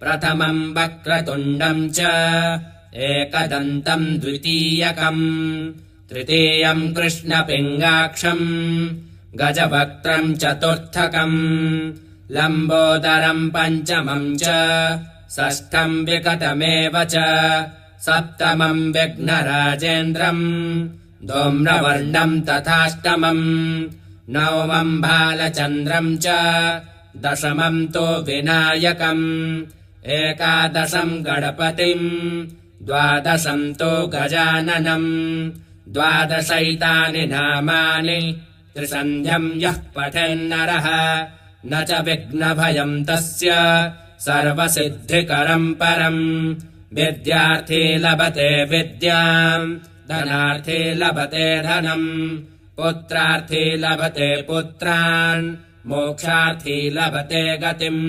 प्रथमम् वक्रतुण्डम् च एकदन्तम् द्वितीयकम् तृतीयम् कृष्णपिङ्गाक्षम् गजवक्त्रम् चतुर्थकम् लम्बोदरम् पञ्चमम् च षष्ठम् विकटमेव च सप्तमम् विघ्नराजेन्द्रम् धूम्रवर्णम् तथाष्टमम् नवमम् बालचन्द्रम् च दशमम् तु विनायकम् एकादशम् गणपतिम् द्वादशम् तु गजाननम् द्वादशैतानि नामानि त्रिसन्ध्यम् यः पठेन्नरः न च विघ्नभयम् तस्य सर्वसिद्धिकरम् परम् विद्यार्थी लभते विद्याम् धनार्थी लभते धनम् पुत्रार्थी लभते पुत्रान् मोक्षार्थी लभते गतिम्